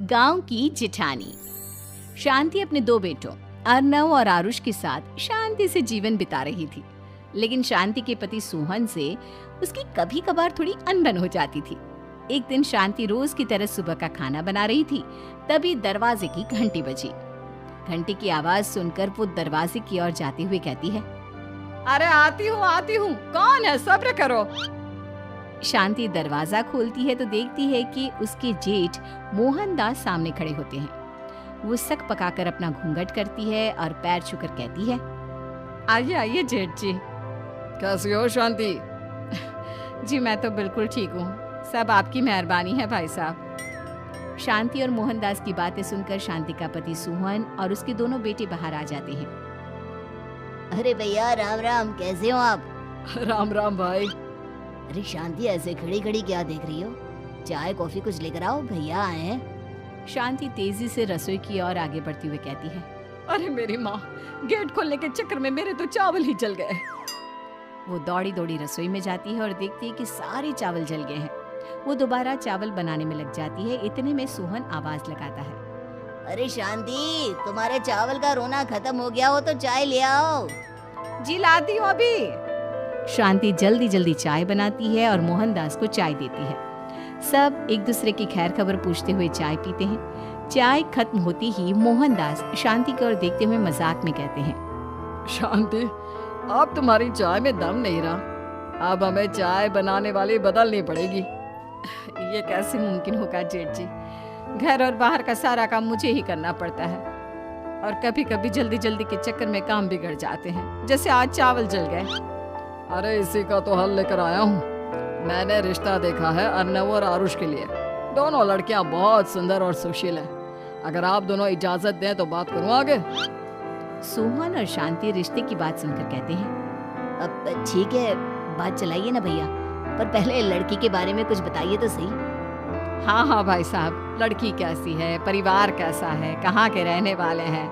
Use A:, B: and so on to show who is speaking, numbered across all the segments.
A: गांव की जिठानी। शांति अपने दो बेटों अर्नव और आरुष के साथ शांति से जीवन बिता रही थी, लेकिन शांति के पति सोहन से उसकी कभी कभार थोड़ी अनबन हो जाती थी। एक दिन शांति रोज की तरह सुबह का खाना बना रही थी, तभी दरवाजे की घंटी बजी। घंटी की आवाज सुनकर वो दरवाजे की ओर जाते हुए कहती है,
B: अरे आती हूँ, कौन है, सब्र करो।
A: शांति दरवाजा खोलती है तो देखती है कि उसके जेठ मोहनदास सामने खड़े होते हैं। वो सक पकाकर अपना घूंघट करती है और पैर छूकर कहती है,
B: आइए आइए जेठ जी। कैसी हो शांति?
A: जी मैं तो बिल्कुल ठीक हूँ, सब आपकी मेहरबानी है भाई साहब। शांति और मोहनदास की बातें सुनकर शांति का पति सोहन और उसके दोनों बेटे बाहर आ जाते हैं।
C: अरे भैया राम राम, कैसे हो आप?
B: राम राम भाई।
C: अरे शांति ऐसे खड़ी खड़ी क्या देख रही हो? चाय कॉफी कुछ लेकर आओ, भैया आए हैं।
A: शांति तेजी से रसोई की ओर आगे बढ़ती हुई कहती है,
B: अरे मेरी माँ, गेट खोलने के चक्कर में मेरे तो चावल ही जल गए।
A: वो दौड़ी दौड़ी रसोई में जाती है और देखती है कि सारे चावल जल गए हैं। वो दोबारा चावल बनाने में लग जाती है। इतने में सोहन आवाज लगाता है,
C: अरे शांति, तुम्हारे चावल का रोना खत्म हो गया हो तो चाय ले आओ।
B: जी लाती हूँ अभी।
A: शांति जल्दी जल्दी चाय बनाती है और मोहनदास को चाय देती है। सब एक दूसरे की खैर खबर पूछते हुए चाय पीते हैं। चाय खत्म होती ही मोहनदास शांति की ओर देखते हुए मजाक में कहते हैं,
B: शांति, अब तुम्हारी चाय में दम नहीं रहा, अब हमें चाय बनाने वाली बदलनी पड़ेगी।
A: ये कैसे मुमकिन होगा जेठ जी, घर और बाहर का सारा काम मुझे ही करना पड़ता है और कभी कभी जल्दी जल्दी के चक्कर में काम बिगड़ जाते हैं, जैसे आज चावल जल गए।
B: अरे इसी का तो हल लेकर आया हूँ। मैंने रिश्ता देखा है अर्नव और आरुष के लिए। दोनों लड़कियां बहुत सुंदर और सुशील हैं। अगर आप दोनों इजाजत दें तो बात करूँ आगे।
A: सोहन और शांति रिश्ते की बात सुनकर कहते हैं,
C: अब ठीक है, बात चलाइए ना भैया, पर पहले लड़की के बारे में कुछ बताइए तो सही।
A: हाँ हाँ भाई साहब, लड़की कैसी है, परिवार कैसा है, कहाँ के रहने वाले हैं?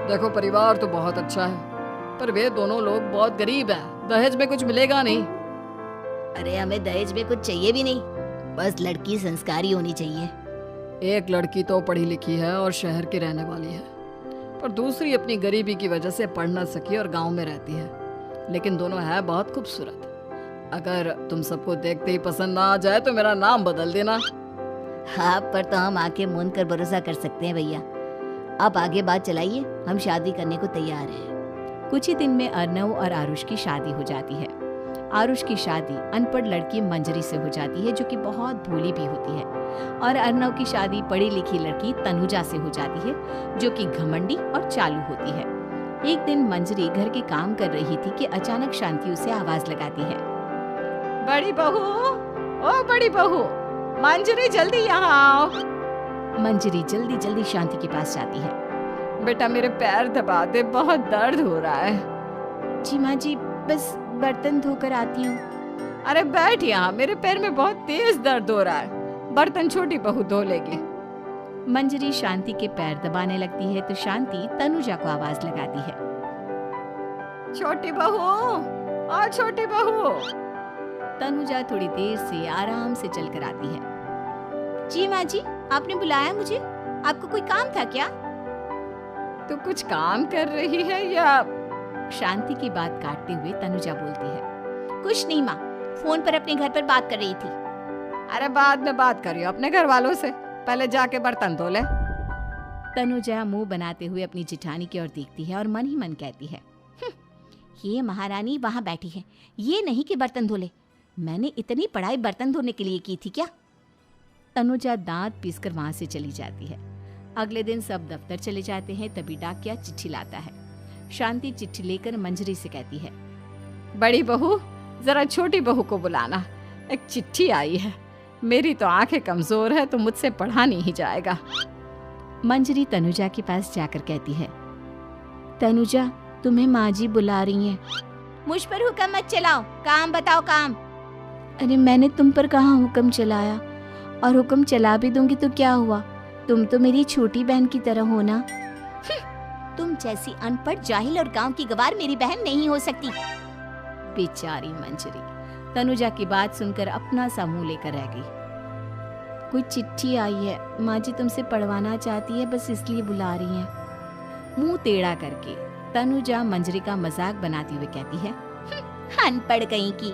B: देखो परिवार तो बहुत अच्छा है, पर वे दोनों लोग बहुत गरीब हैं। दहेज में कुछ मिलेगा नहीं।
C: अरे हमें दहेज में कुछ चाहिए भी नहीं, बस लड़की संस्कारी होनी चाहिए।
B: एक लड़की तो पढ़ी लिखी है और शहर की रहने वाली है, पर दूसरी अपनी गरीबी की वजह से पढ़ न सकी और गांव में रहती है। लेकिन दोनों है बहुत खूबसूरत। अगर तुम सबको देखते ही पसंद ना आ जाए तो मेरा नाम बदल देना।
C: हाँ, पर तो हम आंखें मूंद कर भरोसा कर सकते हैं भैया। आप आगे बात चलाइए, हम शादी करने को तैयार हैं।
A: कुछ ही दिन में अर्नव और आरुष की शादी हो जाती है। आरुष की शादी अनपढ़ लड़की मंजरी से हो जाती है, जो कि बहुत भोली भी होती है, और अर्नव की शादी पढ़ी लिखी लड़की तनुजा से हो जाती है, जो कि घमंडी और चालू होती है। एक दिन मंजरी घर के काम कर रही थी कि अचानक शांति उसे आवाज लगाती है,
B: बड़ी बहू, ओ बड़ी बहू, मंजरी जल्दी यहाँ आओ।
A: मंजरी जल्दी जल्दी शांति के पास जाती है।
B: बेटा मेरे पैर दबा दे, बहुत दर्द हो रहा है।
A: जी माँ जी, बस बर्तन धोकर आती हूँ।
B: अरे बैठ यहाँ, मेरे पैर में बहुत तेज दर्द हो रहा है, बर्तन छोटी बहू धो लेगी।
A: मंजरी शांति के पैर दबाने लगती है तो शांति तनुजा को आवाज लगाती है,
B: छोटी बहू, ओ छोटी बहू।
A: तनुजा थोड़ी देर से आराम से चलकर आती है। जी माँ जी, आपने बुलाया मुझे? आपको कोई काम था क्या?
B: तू कुछ काम कर रही है या?
A: शांति की बात काटते हुए तनुजा बोलती है,
C: कुछ नहीं माँ, फोन पर अपने घर पर बात कर रही थी।
B: अरे बाद में बात करियो अपने घर वालों से, पहले जाके बर्तन धो ले।
A: तनुजा मुंह बनाते हुए अपनी जिठानी की ओर देखती है और मन ही मन कहती है,
C: ये महारानी वहाँ बैठी है, ये नहीं कि बर्तन धो ले। मैंने इतनी पढ़ाई बर्तन धोने के लिए की थी क्या?
A: तनुजा दांत पीसकर वहां से चली जाती है। अगले दिन सब दफ्तर चले जाते हैं, तभी डाकिया चिट्ठी लाता है। शांति चिट्ठी लेकर मंजरी से कहती है,
B: बड़ी बहू, जरा छोटी बहू को बुलाना, एक चिट्ठी आई है। मेरी तो आंखें कमजोर है तो मुझसे पढ़ा नहीं ही जाएगा।
A: मंजरी तनुजा के पास जाकर कहती है, तनुजा, तुम्हें माँ जी बुला रही हैं।
C: मुझ पर हुक्म मत चलाओ, काम बताओ काम।
A: अरे मैंने तुम पर कहाँ हुक्म चलाया, और हुक्म चला भी दूंगी तो क्या हुआ, तुम तो मेरी छोटी बहन की तरह हो ना।
C: तुम जैसी अनपढ़, जाहिल और गांव की गवार मेरी बहन नहीं हो सकती।
A: बेचारी मंजरी तनुजा की बात सुनकर अपना सा मुंह लेकर रह गई। कोई चिट्ठी आई है, माँ जी तुमसे पढ़वाना चाहती है, बस इसलिए बुला रही हैं। मुंह टेढ़ा करके तनुजा मंजरी का मजाक बनाती हुए कहती है, अनपढ़ कहीं की।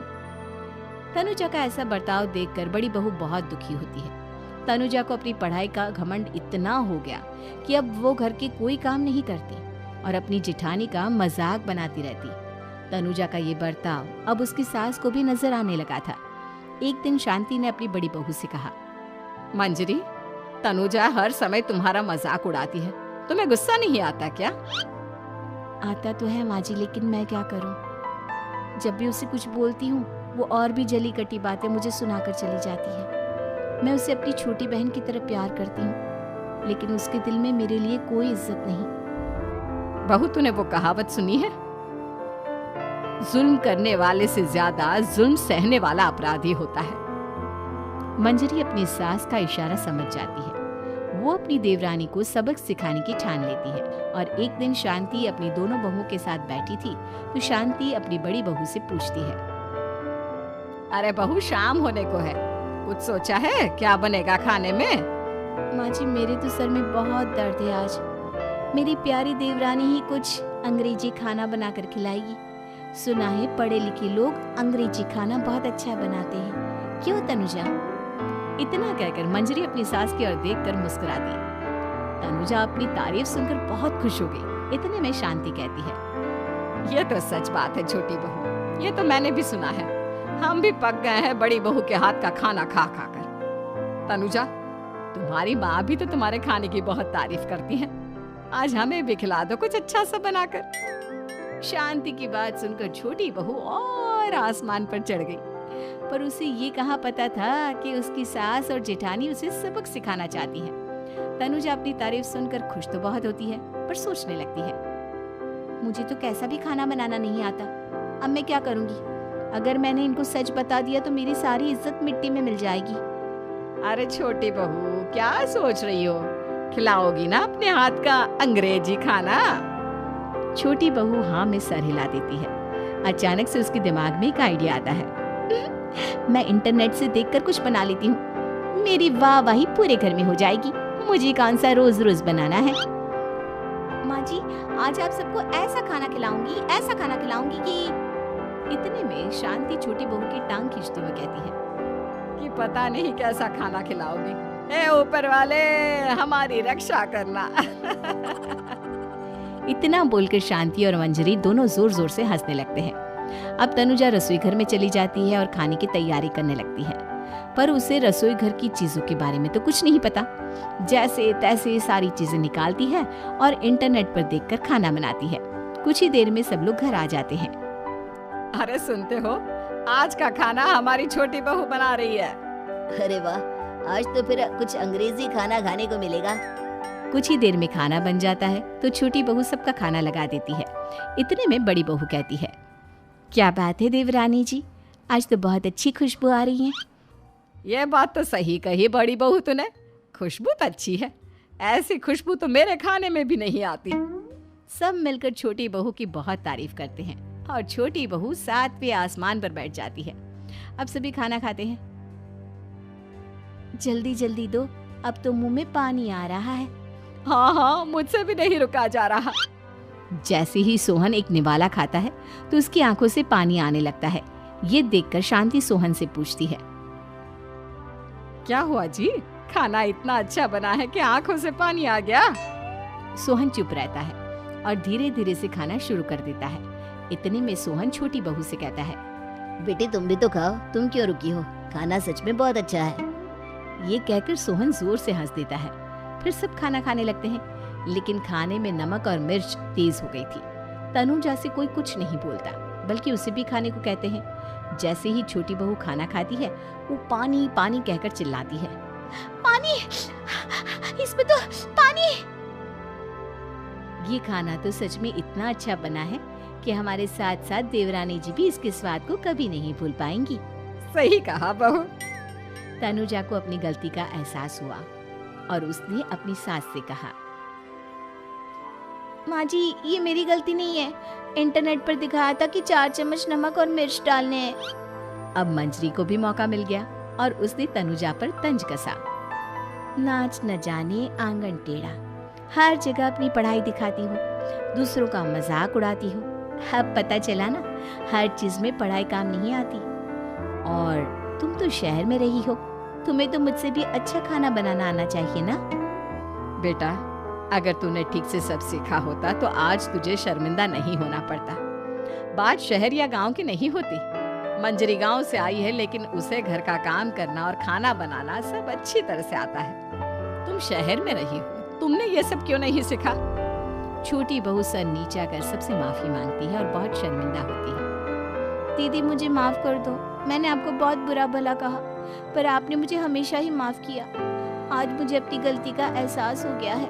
A: तनुजा का ऐसा बर्ताव देखकर बड़ी बहू बहुत दुखी होती है। तनुजा को अपनी पढ़ाई का घमंड इतना हो गया कि अब वो घर के कोई काम नहीं करती और अपनी जिठानी का मजाक बनाती रहती। तनुजा का ये बर्ताव अब उसकी सास को भी नजर आने लगा था। एक दिन शांति ने अपनी बड़ी बहू से कहा,
B: मंजरी, तनुजा हर समय तुम्हारा मजाक उड़ाती है, तुम्हें गुस्सा नहीं आता क्या?
A: आता तो है माँ जी, लेकिन मैं क्या करूं? जब भी उसे कुछ बोलती हूँ वो और भी जली कटी बातें मुझे सुनाकर चली जाती है। मैं उसे अपनी छोटी बहन की तरह प्यार करती हूँ, लेकिन उसके दिल में मेरे लिए कोई इज्जत नहीं।
B: बहू, तूने वो कहावत सुनी है, जुल्म करने वाले से ज्यादा जुल्म सहने वाला अपराधी होता है।
A: मंजरी अपनी सास का इशारा समझ जाती है। वो अपनी देवरानी को सबक सिखाने की ठान लेती है और एक दिन शांति अपनी दोनों बहुओं के साथ बैठी थी तो शांति अपनी बड़ी बहू से पूछती है,
B: अरे बहू, शाम होने को है, कुछ सोचा है क्या बनेगा खाने में?
A: माँ जी, मेरे तो सर में बहुत दर्द है आज। मेरी प्यारी देवरानी ही कुछ अंग्रेजी खाना बनाकर खिलाएगी। सुना है पढ़े लिखे लोग अंग्रेजी खाना बहुत अच्छा बनाते हैं, क्यों तनुजा? इतना कहकर मंजरी अपनी सास की ओर देखकर मुस्कुरा दी। तनुजा अपनी तारीफ सुनकर बहुत खुश हो गई। इतने में शांति कहती है,
B: ये तो सच बात है छोटी बहू, ये तो मैंने भी सुना है। हम भी पक गए हैं बड़ी बहू के हाथ का खाना खा खा कर। तनुजा, तुम्हारी माँ भी तो तुम्हारे खाने की बहुत तारीफ करती है, आज हमें भी खिला दो कुछ अच्छा सा बनाकर।
A: शांति की बात सुनकर छोटी बहू और आसमान पर चढ़ गई, पर उसे ये कहाँ पता था कि उसकी सास और जेठानी उसे सबक सिखाना चाहती है। तनुजा अपनी तारीफ सुनकर खुश तो बहुत होती है, पर सोचने लगती है, मुझे तो कैसा भी खाना बनाना नहीं आता, अब मैं क्या करूंगी? अगर मैंने इनको सच बता दिया तो मेरी सारी इज्जत मिट्टी में मिल जाएगी।
B: अरे छोटी बहू, क्या सोच रही हो? खिलाओगी ना अपने हाथ का अंग्रेजी खाना?
A: छोटी बहू हाँ में सर हिला देती है। अचानक से उसके दिमाग में एक आइडिया आता है, मैं इंटरनेट से देखकर कुछ बना लेती हूँ, मेरी वाहवाही पूरे घर में हो जाएगी। मुझे कौन सा रोज रोज बनाना है। माँ जी, आज आप सबको ऐसा खाना खिलाऊंगी, ऐसा खाना खिलाऊंगी कि। इतने में शांति छोटी बहू की टांग खींचते हुए कहती है
B: कि पता नहीं कैसा खाना खिलाओगी, ए ऊपर वाले हमारी रक्षा करना।
A: इतना बोलकर शांति और मंजरी दोनों जोर जोर से हंसने लगते हैं। अब तनुजा रसोई घर में चली जाती है और खाने की तैयारी करने लगती है, पर उसे रसोई घर की चीजों के बारे में तो कुछ नहीं पता। जैसे तैसे सारी चीजें निकालती है और इंटरनेट पर देखकर खाना बनाती है। कुछ ही देर में सब लोग घर आ जाते हैं।
B: अरे सुनते हो, आज का खाना हमारी छोटी बहू बना रही है।
C: अरे वाह, आज तो फिर कुछ अंग्रेजी खाना खाने को मिलेगा।
A: कुछ ही देर में खाना बन जाता है तो छोटी बहू सबका खाना लगा देती है। इतने में बड़ी बहू कहती है, क्या बात है देवरानी जी, आज तो बहुत अच्छी खुशबू आ रही है।
B: ये बात तो सही कही बड़ी बहू तूने, खुशबू तो अच्छी है, ऐसी खुशबू तो मेरे खाने में भी नहीं आती।
A: सब मिलकर छोटी बहू की बहुत तारीफ करते हैं और छोटी बहू 7वें आसमान पर बैठ जाती है। अब सभी खाना खाते हैं। जल्दी जल्दी दो, अब तो मुंह में पानी आ रहा है।
B: हाँ हाँ, मुझसे भी नहीं रुका जा रहा।
A: जैसे ही सोहन एक निवाला खाता है तो उसकी आंखों से पानी आने लगता है। ये देखकर शांति सोहन से पूछती है,
B: क्या हुआ जी, खाना इतना अच्छा बना है कि आंखों से पानी आ गया?
A: सोहन चुप रहता है और धीरे धीरे से खाना शुरू कर देता है। इतने में सोहन छोटी बहू से कहता है,
C: बेटी तुम भी तो खाओ, तुम क्यों रुकी हो, खाना सच में बहुत अच्छा है।
A: ये कहकर सोहन जोर से हंस देता है। फिर सब खाना खाने लगते हैं, लेकिन खाने में नमक और मिर्च तेज हो गई थी। तनुजा से कोई कुछ नहीं बोलता, बल्कि उसे भी खाने को कहते हैं। जैसे ही छोटी बहू खाना खाती है वो पानी पानी कहकर चिल्लाती है, पानी, इसमें तो पानी। ये खाना तो सच में इतना अच्छा बना है कि हमारे साथ साथ देवरानी जी भी इसके स्वाद को कभी नहीं भूल पाएंगी।
B: सही कहा बहू।
A: तनुजा को अपनी गलती का एहसास हुआ और उसने अपनी सास से कहा, माँ जी ये मेरी गलती नहीं है, इंटरनेट पर दिखाया था कि 4 चम्मच नमक और मिर्च डालने हैं। अब मंजरी को भी मौका मिल गया और उसने तनुजा पर तंज कसा। नाच न जाने आंगन टेढ़ा, हर जगह अपनी पढ़ाई दिखाती हो, दूसरों का मजाक उड़ाती हो। अब पता चला ना, हर चीज में पढ़ाई काम नहीं आती। और तुम तो शहर में रही हो, तुम्हें तो मुझसे भी अच्छा खाना बनाना आना चाहिए ना।
B: बेटा, अगर तूने ठीक से सब सीखा होता तो आज तुझे शर्मिंदा नहीं होना पड़ता। बात शहर या गांव की नहीं होती। मंजरी गांव से आई है, लेकिन उसे घर का काम करना और खाना बनाना सब अच्छी तरह से आता है। तुम शहर में रही हो, तुमने ये सब क्यों नहीं सीखा?
A: छोटी बहू सर नीचा कर सबसे माफी मांगती है और बहुत शर्मिंदा होती है। दीदी मुझे माफ कर दो, मैंने आपको बहुत बुरा भला कहा, पर आपने मुझे हमेशा ही माफ किया। आज मुझे अपनी गलती का एहसास हो गया है।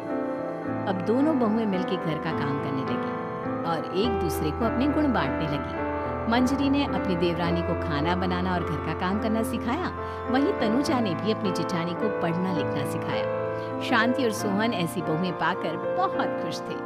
A: अब दोनों बहुएं मिलकर घर का काम करने लगी और एक दूसरे को अपने गुण बांटने लगी। मंजरी ने अपनी देवरानी को खाना बनाना और घर का काम करना सिखाया, वहीं तनुजा ने भी अपनी जेठानी को पढ़ना लिखना सिखाया। शांति और सोहन ऐसी बहुएं पाकर बहुत खुश थे।